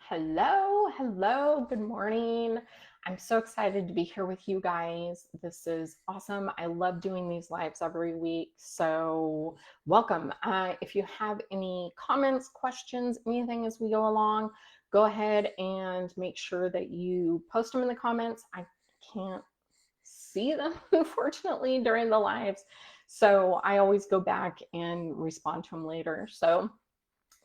Hello, good morning. I'm so excited to be here with you guys. This is awesome. I love doing these lives every week. So, welcome. If you have any comments, questions, anything as we go along, go ahead and make sure that you post them in the comments. I can't see them, unfortunately, during the lives. So, I always go back and respond to them later. So,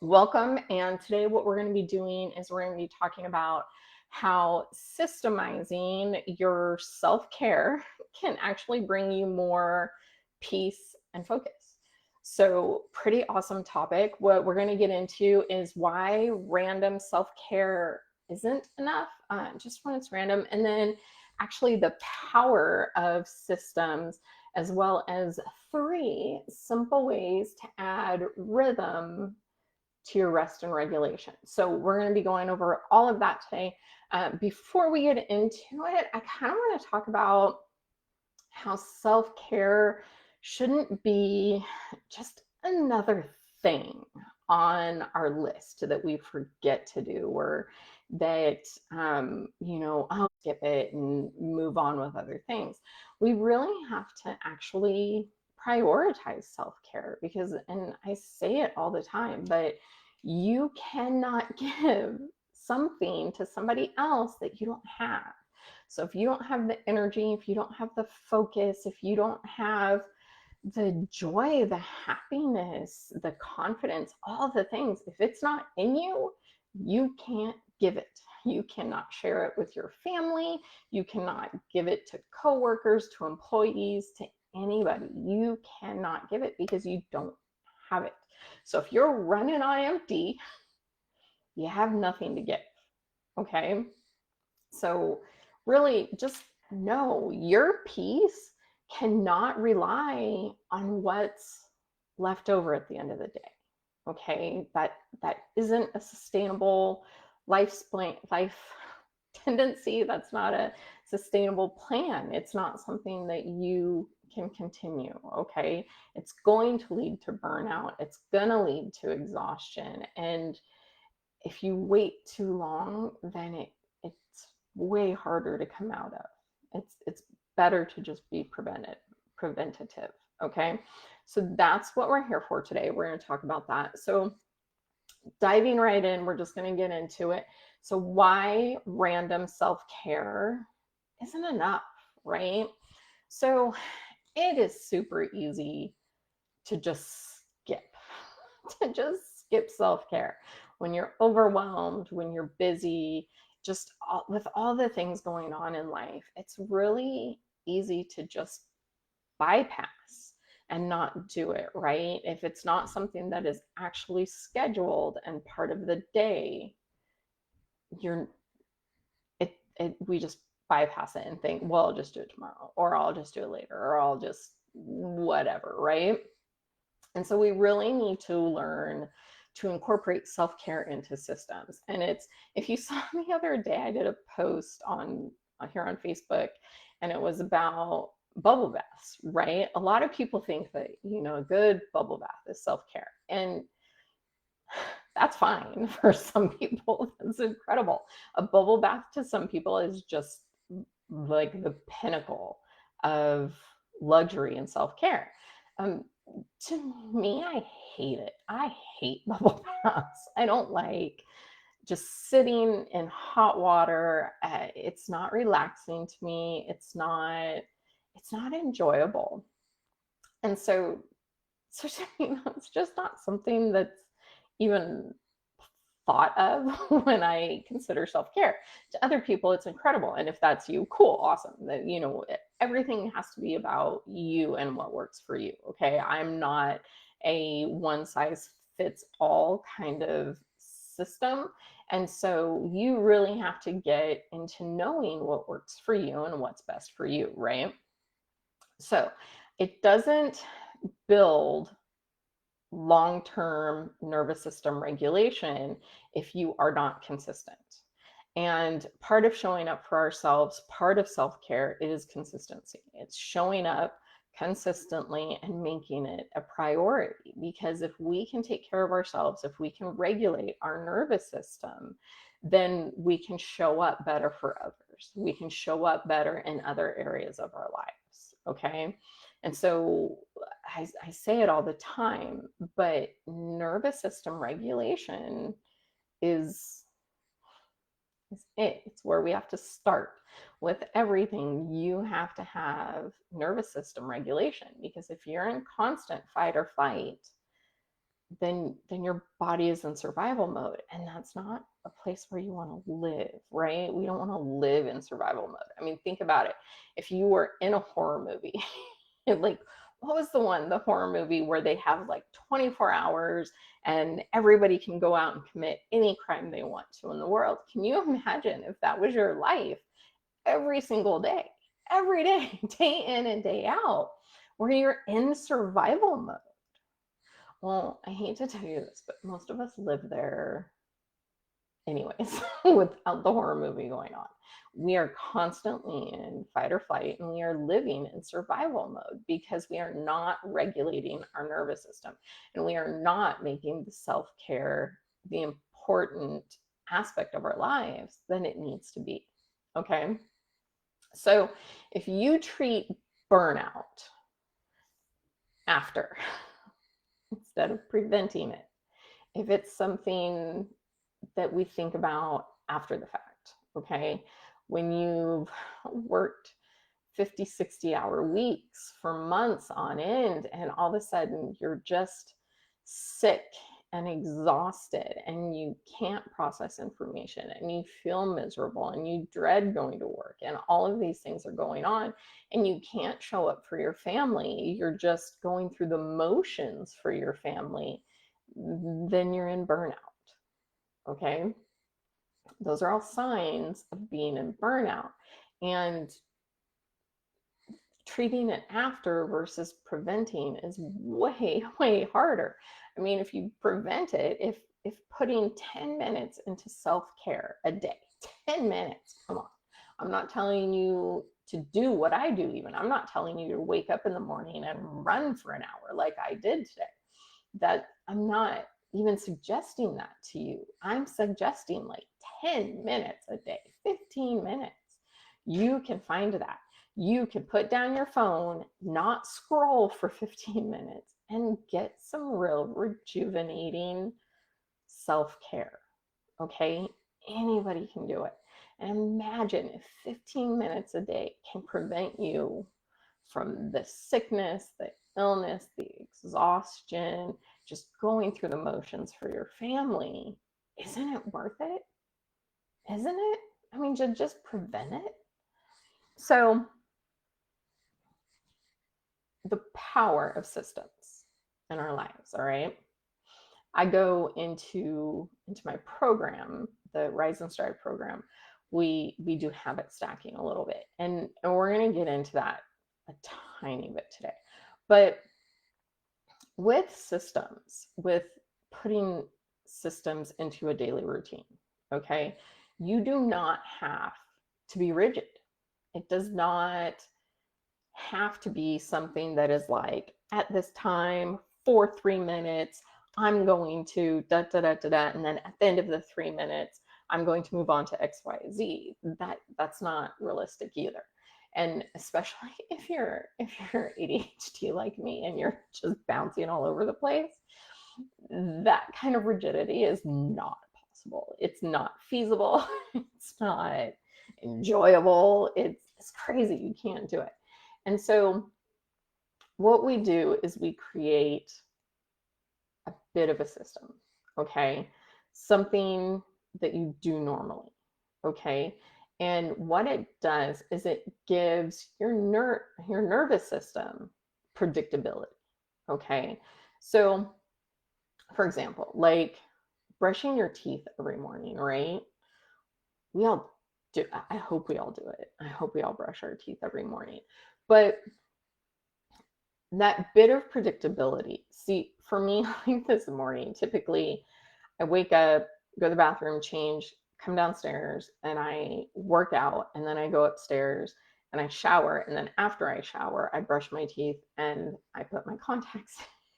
welcome. And today, what we're going to be doing is we're going to be talking about how systemizing your self care can actually bring you more peace and focus. So, pretty awesome topic. What we're going to get into is why random self care isn't enough, just when it's random, and then actually the power of systems, as well as 3 simple ways to add rhythm to your rest and regulation. So we're going to be going over all of that today. Before we get into it, I kind of want to talk about how self-care shouldn't be just another thing on our list that we forget to do, or that I'll skip it and move on with other things. We really have to actually prioritize self-care, because, and I say it all the time, but you cannot give something to somebody else that you don't have. So if you don't have the energy, if you don't have the focus, if you don't have the joy, the happiness, the confidence, all the things, if it's not in you, you can't give it. You cannot share it with your family. You cannot give it to coworkers, to employees, to anybody. You cannot give it because you don't have it. So if you're running on empty, you have nothing to give. Okay. So really just know your peace cannot rely on what's left over at the end of the day. Okay. That isn't a sustainable life tendency. That's not a sustainable plan. It's not something that you can continue. Okay. It's going to lead to burnout. It's going to lead to exhaustion. And if you wait too long, then it's way harder to come out of. It's better to just be preventative. Okay. So that's what we're here for today. We're going to talk about that. So diving right in, we're just going to get into it. So why random self-care isn't enough, right? So it is super easy to just skip, to just skip self-care when you're overwhelmed, when you're busy, just with all the things going on in life. It's really easy to just bypass and not do it, right? If it's not something that is actually scheduled and part of the day, you're we just bypass it and think, well, I'll just do it tomorrow, or I'll just do it later, or I'll just whatever, right? And so we really need to learn to incorporate self-care into systems. And it's, if you saw the other day, I did a post on here on Facebook, and it was about bubble baths, right? A lot of people think that, a good bubble bath is self-care. And that's fine for some people. That's incredible. A bubble bath to some people is just like the pinnacle of luxury and self-care. To me, I hate it. I hate bubble baths. I don't like just sitting in hot water. It's not relaxing to me. It's not enjoyable. And so to me, it's just not something that's even thought of when I consider self-care. To other people, it's incredible. And if that's you, cool, awesome. That, everything has to be about you and what works for you. Okay. I'm not a one size fits all kind of system. And so you really have to get into knowing what works for you and what's best for you, right? So it doesn't build long-term nervous system regulation if you are not consistent. And part of showing up for ourselves, part of self-care is consistency. It's showing up consistently and making it a priority. Because if we can take care of ourselves, if we can regulate our nervous system, then we can show up better for others. We can show up better in other areas of our lives. Okay. And so I say it all the time, but nervous system regulation is it's where we have to start with everything. You have to have nervous system regulation, because if you're in constant fight or flight, then your body is in survival mode, and that's not a place where you want to live, right? We don't want to live in survival mode. I mean, think about it. If you were in a horror movie, like, what was the horror movie where they have like 24 hours and everybody can go out and commit any crime they want to in the world? Can you imagine if that was your life every single day, every day, day in and day out, where you're in survival mode? Well, I hate to tell you this, but most of us live there anyways, without the horror movie going on. We are constantly in fight or flight, and we are living in survival mode because we are not regulating our nervous system, and we are not making the self-care the important aspect of our lives than it needs to be. Okay. So if you treat burnout after instead of preventing it, if it's something that we think about after the fact, okay? When you've worked 50, 60-hour weeks for months on end, and all of a sudden you're just sick and exhausted, and you can't process information, and you feel miserable, and you dread going to work, and all of these things are going on, and you can't show up for your family, you're just going through the motions for your family, then you're in burnout. Okay. Those are all signs of being in burnout. And treating it after versus preventing is way, way harder. I mean, if you prevent it, if putting 10 minutes into self-care a day, 10 minutes, come on. I'm not telling you to do what I do, even. I'm not telling you to wake up in the morning and run for an hour like I did today. That I'm not even suggesting that to you. I'm suggesting like 10 minutes a day, 15 minutes. You can find that. You can put down your phone, not scroll for 15 minutes, and get some real rejuvenating self-care. Okay? Anybody can do it. And imagine if 15 minutes a day can prevent you from the sickness, the illness, the exhaustion, just going through the motions for your family. Isn't it worth it? Isn't it? I mean, just prevent it. So the power of systems in our lives, all right? I go into my program, the Rise and Strive program. We do habit stacking a little bit, and we're going to get into that a tiny bit today. But with systems, with putting systems into a daily routine, okay, you do not have to be rigid. It does not have to be something that is like, at this time for 3 minutes, I'm going to da da da da da, and then at the end of the 3 minutes, I'm going to move on to X, Y, Z. That's not realistic either. And especially if you're ADHD like me and you're just bouncing all over the place, that kind of rigidity is not possible. It's not feasible. It's not enjoyable. It's crazy. You can't do it. And so what we do is we create a bit of a system, okay? Something that you do normally, okay? And what it does is it gives your nervous system predictability, okay? So, for example, like brushing your teeth every morning, right? We all do. I hope we all do it. I hope we all brush our teeth every morning. But that bit of predictability, see, for me, like this morning, typically I wake up, go to the bathroom, change, come downstairs, and I work out, and then I go upstairs and I shower, and then after I shower, I brush my teeth and I put my contacts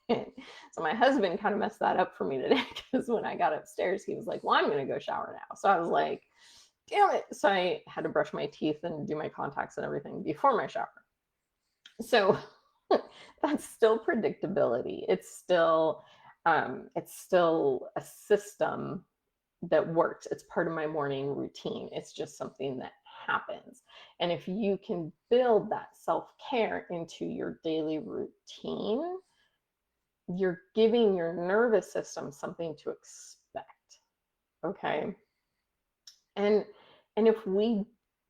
So my husband kind of messed that up for me today, because when I got upstairs, he was like, well, I'm going to go shower now. So I was like, damn it. So I had to brush my teeth and do my contacts and everything before my shower. So that's still predictability. It's still a system that works. It's part of my morning routine. It's just something that happens. And if you can build that self-care into your daily routine, you're giving your nervous system something to expect. Okay. And if we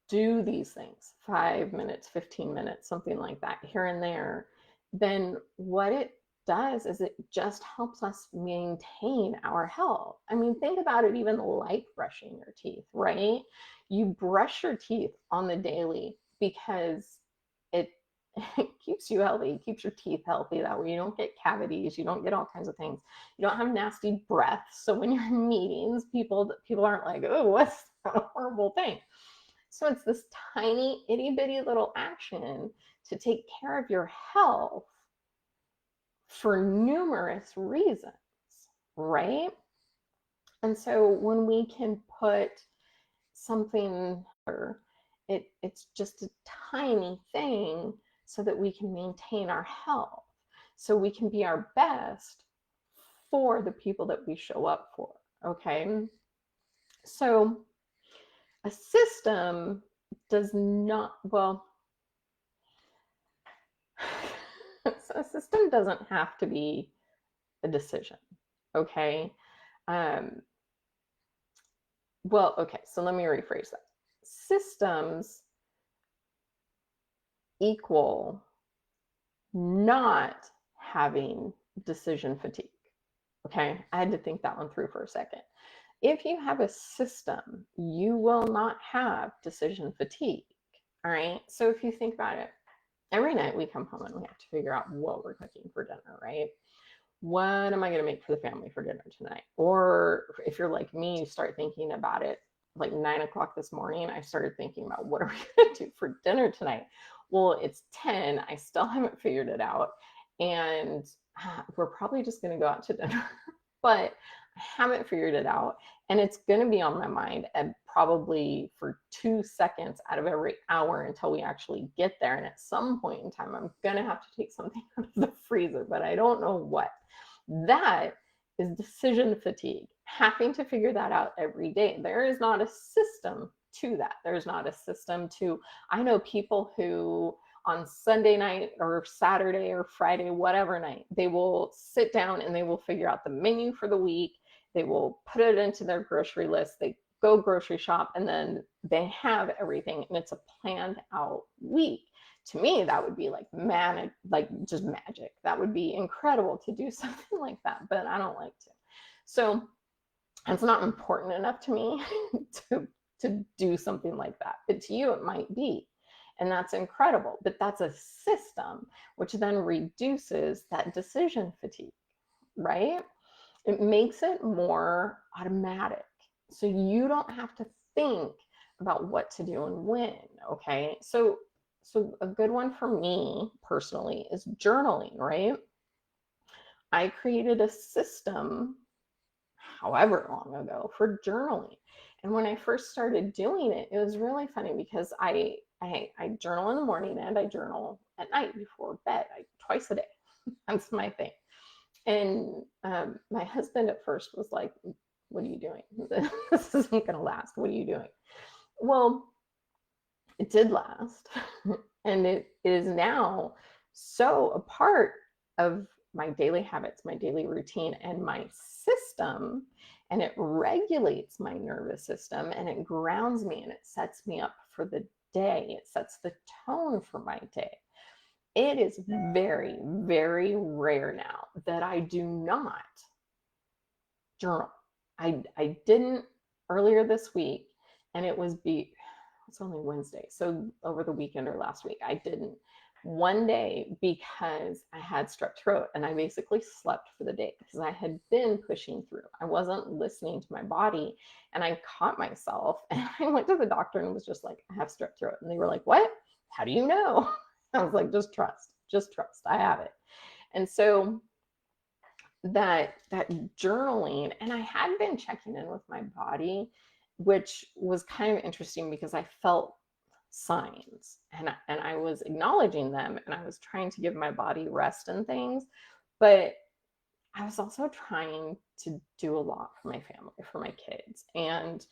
do these things, 5 minutes, 15 minutes, something like that, here and there, then what it does is it just helps us maintain our health. I mean, think about it, even like brushing your teeth, right? You brush your teeth on the daily because it, it keeps you healthy, it keeps your teeth healthy. That way you don't get cavities, you don't get all kinds of things. You don't have nasty breath. So when you're in meetings, people aren't like, oh, what's that horrible thing? So it's this tiny itty bitty little action to take care of your health for numerous reasons, right? And so when we can put something, it's just a tiny thing so that we can maintain our health, so we can be our best for the people that we show up for, okay? So a system does not, well, a system doesn't have to be a decision, okay? Well, okay, so let me rephrase that. Systems equal not having decision fatigue, okay? I had to think that one through for a second. If you have a system, you will not have decision fatigue, all right? So if you think about it, every night we come home and we have to figure out what we're cooking for dinner, right? What am I going to make for the family for dinner tonight? Or if you're like me, you start thinking about it like 9 o'clock this morning. I started thinking about what are we going to do for dinner tonight? Well, it's 10. I still haven't figured it out. And we're probably just going to go out to dinner. But I haven't figured it out. And it's going to be on my mind at probably for 2 seconds out of every hour until we actually get there. And at some point in time, I'm going to have to take something out of the freezer, but I don't know what. That is decision fatigue, having to figure that out every day. There is not a system to that. There's not a system to, I know people who on Sunday night or Saturday or Friday, whatever night, they will sit down and they will figure out the menu for the week. They will put it into their grocery list. They go grocery shop and then they have everything and it's a planned out week. To me, that would be like just magic. That would be incredible to do something like that, but I don't like to. So it's not important enough to me to do something like that. But to you, it might be. And that's incredible. But that's a system, which then reduces that decision fatigue, right? It makes it more automatic. So you don't have to think about what to do and when, okay? So a good one for me personally is journaling, right? I created a system however long ago for journaling. And when I first started doing it, it was really funny because I journal in the morning and I journal at night before bed, twice a day. That's my thing. And my husband at first was like, what are you doing? This isn't going to last. What are you doing? Well, it did last. And it is now so a part of my daily habits, my daily routine, and my system. And it regulates my nervous system and it grounds me and it sets me up for the day. It sets the tone for my day. It is very, very rare now that I do not journal. I didn't earlier this week, and it's only Wednesday. So over the weekend or last week, I didn't one day because I had strep throat and I basically slept for the day because I had been pushing through. I wasn't listening to my body and I caught myself and I went to the doctor and was just like, I have strep throat. And they were like, what? How do you know? I was like, just trust, I have it. And so that journaling, and I had been checking in with my body, which was kind of interesting because I felt signs, and I was acknowledging them, and I was trying to give my body rest and things, but I was also trying to do a lot for my family, for my kids. And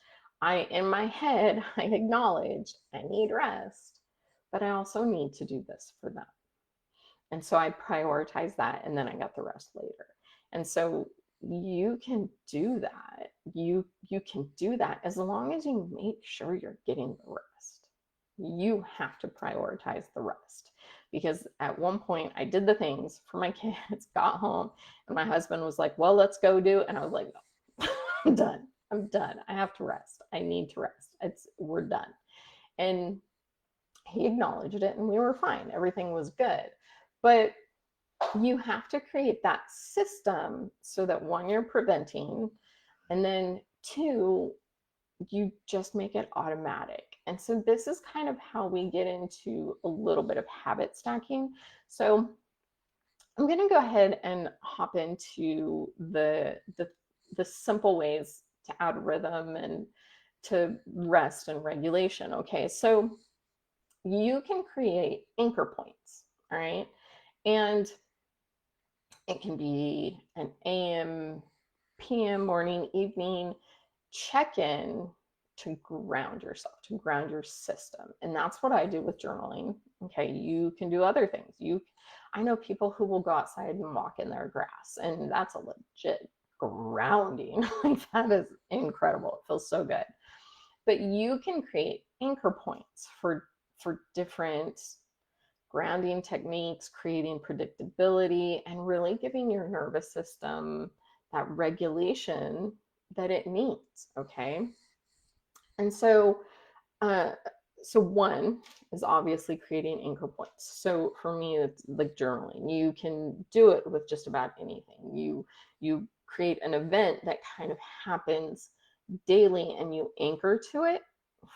in my head, I acknowledged I need rest, but I also need to do this for them. And so I prioritized that, and then I got the rest later. And so you can do that. You can do that as long as you make sure you're getting the rest. You have to prioritize the rest, because at one point I did the things for my kids, got home, and my husband was like, "Well, let's go do," and I was like, "No, I'm done. I'm done. I have to rest. I need to rest. We're done." And he acknowledged it, and we were fine. Everything was good. But you have to create that system so that, one, you're preventing, and then two, you just make it automatic. And so this is kind of how we get into a little bit of habit stacking. So I'm going to go ahead and hop into the simple ways to add rhythm and to rest and regulation. Okay, so you can create anchor points, all right? And it can be an AM, PM, morning, evening check-in to ground yourself, to ground your system. And that's what I do with journaling. Okay, you can do other things. I know people who will go outside and walk in their grass, and that's a legit grounding. Like, that is incredible. It feels so good. But you can create anchor points for different grounding techniques, creating predictability, and really giving your nervous system that regulation that it needs. Okay. And uh, so one is obviously creating anchor points. So for me, it's like journaling. You can do it with just about anything. You create an event that kind of happens daily, and you anchor to it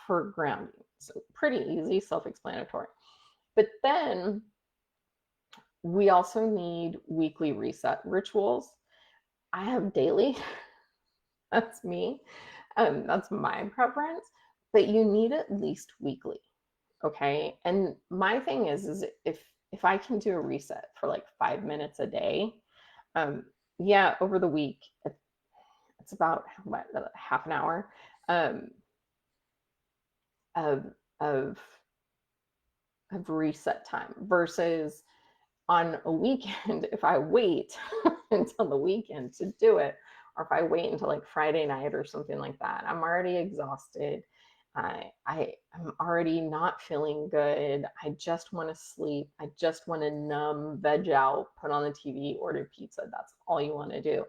for grounding. So pretty easy, self-explanatory. But then we also need weekly reset rituals. I have daily. That's me. That's my preference. But you need at least weekly. Okay. And my thing is if I can do a reset for like 5 minutes a day, yeah, over the week, it's about what, half an hour um, of of of reset time versus on a weekend, if I wait until the weekend to do it, or if I wait until like Friday night or something like that, I'm already exhausted. I'm already not feeling good. I just want to sleep. I just want to numb, veg out, put on the TV, order pizza. That's all you want to do.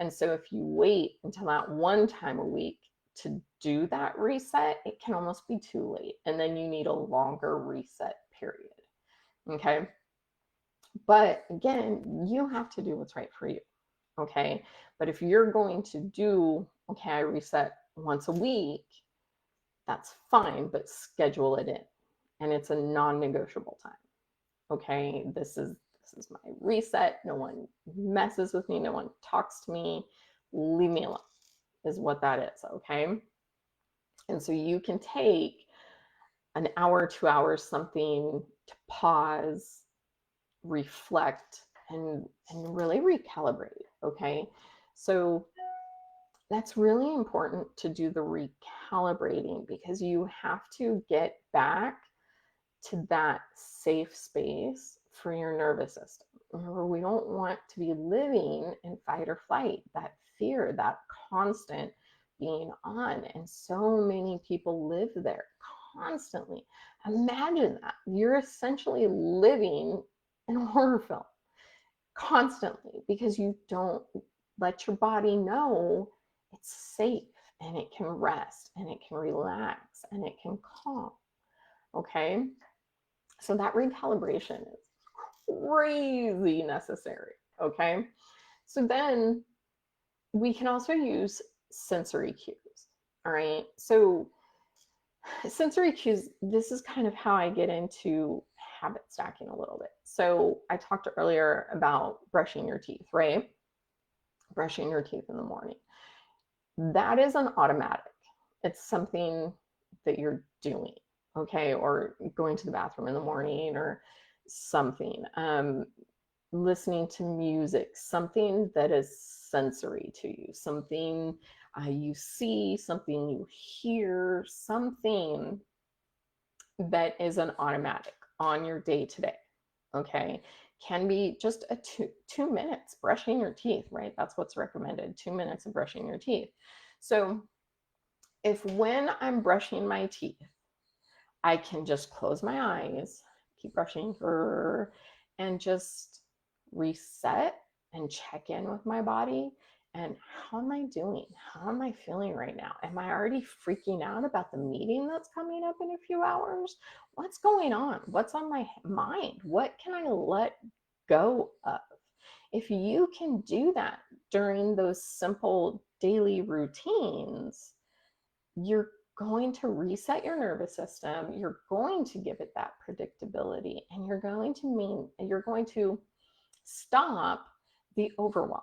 And so if you wait until that one time a week to do that reset, it can almost be too late. And then you need a longer reset period. Okay. But again, you have to do what's right for you. Okay. But if you're going to do, okay, I reset once a week, that's fine, but schedule it in. And it's a non-negotiable time. Okay. This is my reset. No one messes with me. No one talks to me. Leave me alone is what that is. Okay. And so you can take an hour, 2 hours, something to pause, reflect, and really recalibrate. Okay. So that's really important to do the recalibrating, because you have to get back to that safe space for your nervous system. Remember, we don't want to be living in fight or flight, that fear, that constant being on. And so many people live there constantly. Imagine that. You're essentially living in a horror film constantly because you don't let your body know it's safe, and it can rest, and it can relax, and it can calm. Okay. So that recalibration is crazy necessary. Okay. So then we can also use sensory cues. All right. So sensory cues, this is kind of how I get into habit stacking a little bit. So I talked earlier about brushing your teeth, right? brushing your teeth in the morning. That is an automatic. It's something that you're doing, okay? Or going to the bathroom in the morning or something. Listening to music, something that is sensory to you, something you see, something you hear, something that is an automatic on your day to day, okay? Can be just a 2 minutes brushing your teeth, right? That's what's recommended, 2 minutes of brushing your teeth. So if when I'm brushing my teeth, I can just close my eyes, keep brushing, and just reset and check in with my body. And how am I doing? How am I feeling right now? Am I already freaking out about the meeting that's coming up in a few hours? What's going on? What's on my mind? What can I let go of? If you can do that during those simple daily routines, you're going to reset your nervous system, you're going to give it that predictability, and you're going to stop the overwhelm.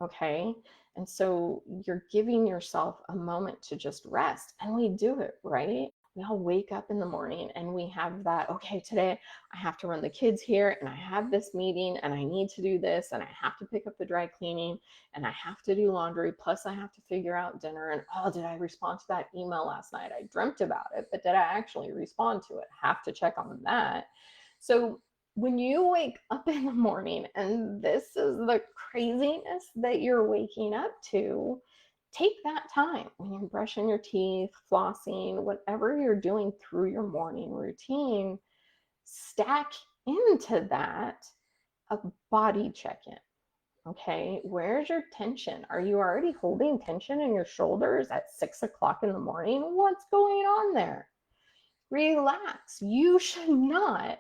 Okay? And so you're giving yourself a moment to just rest. And we do it, right? We all wake up in the morning and we have that, okay, today I have to run the kids here and I have this meeting and I need to do this and I have to pick up the dry cleaning and I have to do laundry. Plus I have to figure out dinner and, oh, did I respond to that email last night? I dreamt about it, but did I actually respond to it? Have to check on that. So when you wake up in the morning and this is the craziness that you're waking up to, take that time when you're brushing your teeth, flossing, whatever you're doing through your morning routine, stack into that a body check-in. Okay, where's your tension? Are you already holding tension in your shoulders at 6 o'clock in the morning? What's going on there? Relax. You should not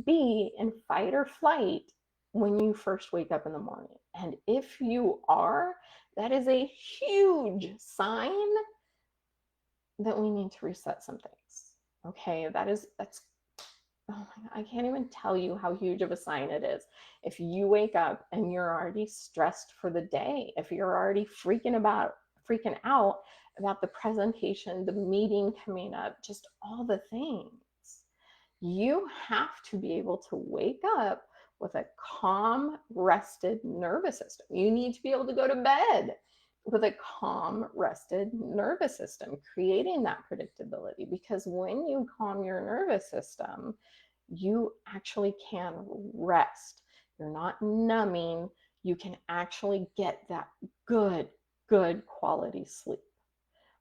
be in fight or flight when you first wake up in the morning. And if you are, that is a huge sign that we need to reset some things. Okay, that's oh my God, I can't even tell you how huge of a sign it is. If you wake up and you're already stressed for the day, if you're already freaking out about the presentation, the meeting coming up, just all the things, you have to be able to wake up with a calm, rested nervous system. You need to be able to go to bed with a calm, rested nervous system, creating that predictability. Because when you calm your nervous system, you actually can rest. You're not numbing. You can actually get that good quality sleep.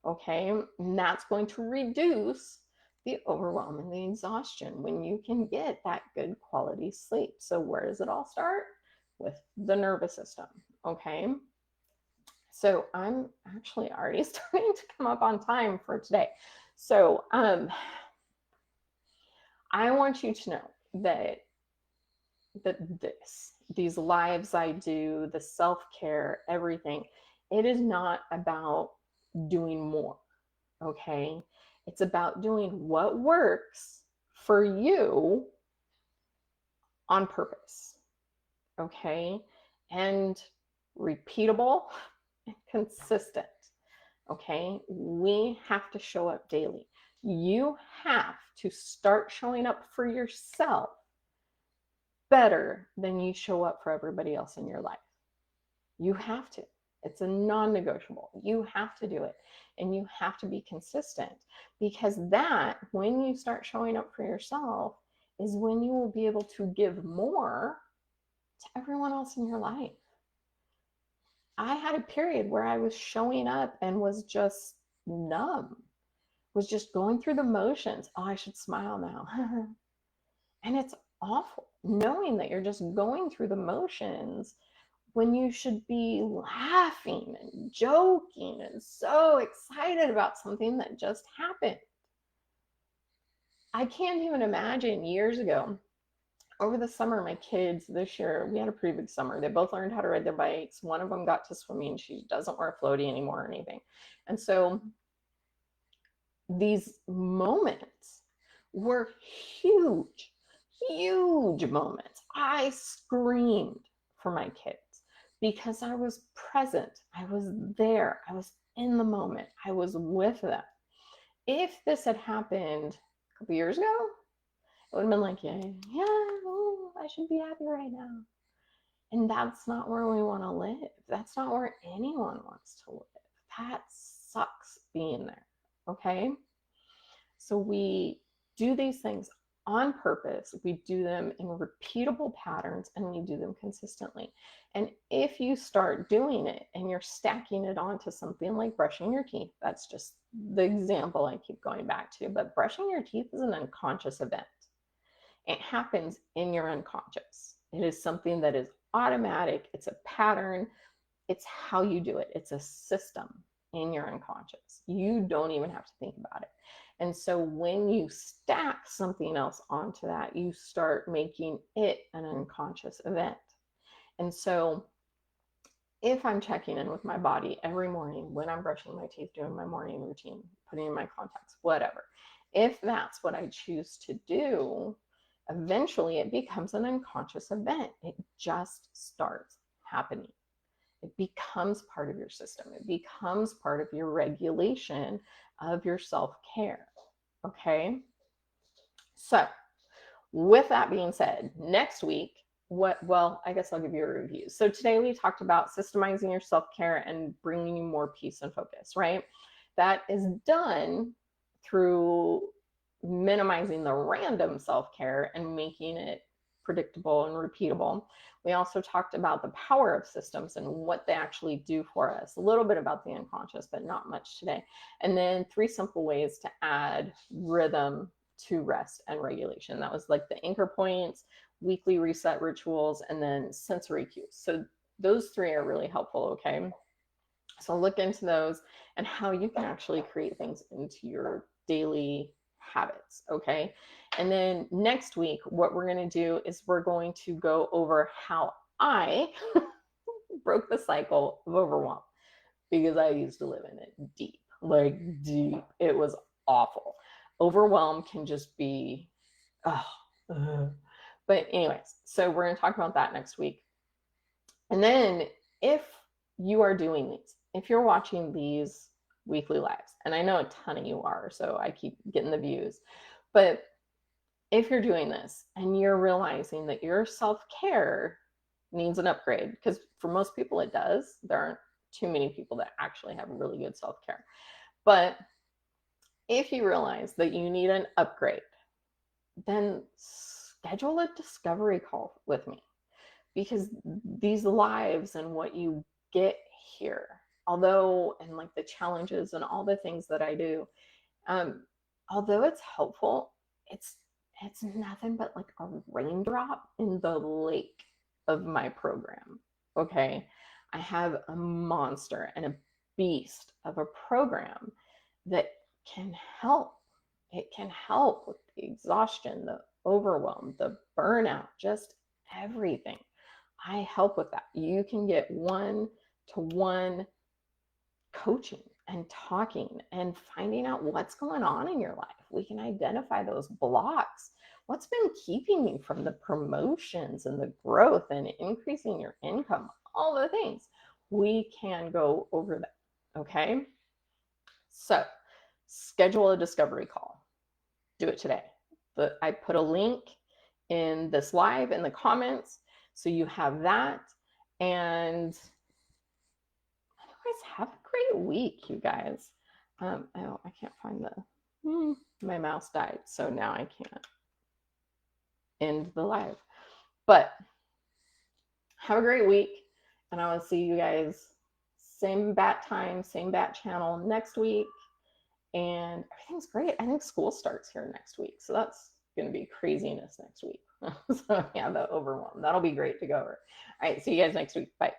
Okay, and that's going to reduce the overwhelm and the exhaustion when you can get that good quality sleep. So where does it all start? With the nervous system. Okay, so I'm actually already starting to come up on time for today. So I want you to know that these lives I do, the self-care, everything, it is not about doing more. Okay, it's about doing what works for you on purpose. Okay, and repeatable and consistent. Okay, we have to show up daily. You have to start showing up for yourself better than you show up for everybody else in your life. You have to. It's a non-negotiable. You have to do it. And you have to be consistent, because that, when you start showing up for yourself, is when you will be able to give more to everyone else in your life. I had a period where I was showing up and was just numb, was just going through the motions. Oh, I should smile now. And it's awful knowing that you're just going through the motions when you should be laughing and joking and so excited about something that just happened. I can't even imagine years ago, over the summer, my kids this year, we had a pretty big summer. They both learned how to ride their bikes. One of them got to swimming. She doesn't wear a floaty anymore or anything. And so these moments were huge moments. I screamed for my kids because I was present. I was there. I was in the moment. I was with them. If this had happened a couple years ago, it would have been like, yeah, oh, I should be happy right now. And that's not where we want to live. That's not where anyone wants to live. That sucks being there. Okay. So we do these things on purpose. We do them in repeatable patterns and we do them consistently. And if you start doing it and you're stacking it onto something like brushing your teeth, that's just the example I keep going back to. But brushing your teeth is an unconscious event. It happens in your unconscious. It is something that is automatic. It's a pattern. It's how you do it. It's a system in your unconscious. You don't even have to think about it. And so when you stack something else onto that, you start making it an unconscious event. And so if I'm checking in with my body every morning when I'm brushing my teeth, doing my morning routine, putting in my contacts, whatever, if that's what I choose to do, eventually it becomes an unconscious event. It just starts happening. It becomes part of your system. It becomes part of your regulation of your self-care. Okay. So with that being said, next week, I guess I'll give you a review. So today we talked about systemizing your self-care and bringing you more peace and focus, right? That is done through minimizing the random self-care and making it predictable and repeatable. We also talked about the power of systems and what they actually do for us. A little bit about the unconscious, but not much today. And then 3 simple ways to add rhythm to rest and regulation. That was like the anchor points, weekly reset rituals, and then sensory cues. So those 3 are really helpful, okay? So look into those and how you can actually create things into your daily habits, okay? And then next week, what we're going to do is we're going to go over how I broke the cycle of overwhelm, because I used to live in it deep, like deep. It was awful. Overwhelm can just be, but anyways, so we're going to talk about that next week. And then if you are doing these, if you're watching these weekly lives, and I know a ton of you are, so I keep getting the views, but if you're doing this and you're realizing that your self-care needs an upgrade, because for most people it does, there aren't too many people that actually have really good self-care. But if you realize that you need an upgrade, then schedule a discovery call with me, because these lives and what you get here, although, and like the challenges and all the things that I do, although it's helpful, it's nothing but like a raindrop in the lake of my program. Okay. I have a monster and a beast of a program that can help. It can help with the exhaustion, the overwhelm, the burnout, just everything. I help with that. You can get one-to-one coaching and talking and finding out what's going on in your life. We can identify those blocks. What's been keeping you from the promotions and the growth and increasing your income, all the things. We can go over that. Okay. So schedule a discovery call. Do it today. I put a link in this live in the comments, so you have that. And otherwise, have a great week, you guys. I can't find my mouse died, so now I can't end the live. But have a great week, and I will see you guys same bat time, same bat channel next week. And everything's great. I think school starts here next week, so that's going to be craziness next week. So yeah, the overwhelm. That'll be great to go over. All right, see you guys next week. Bye.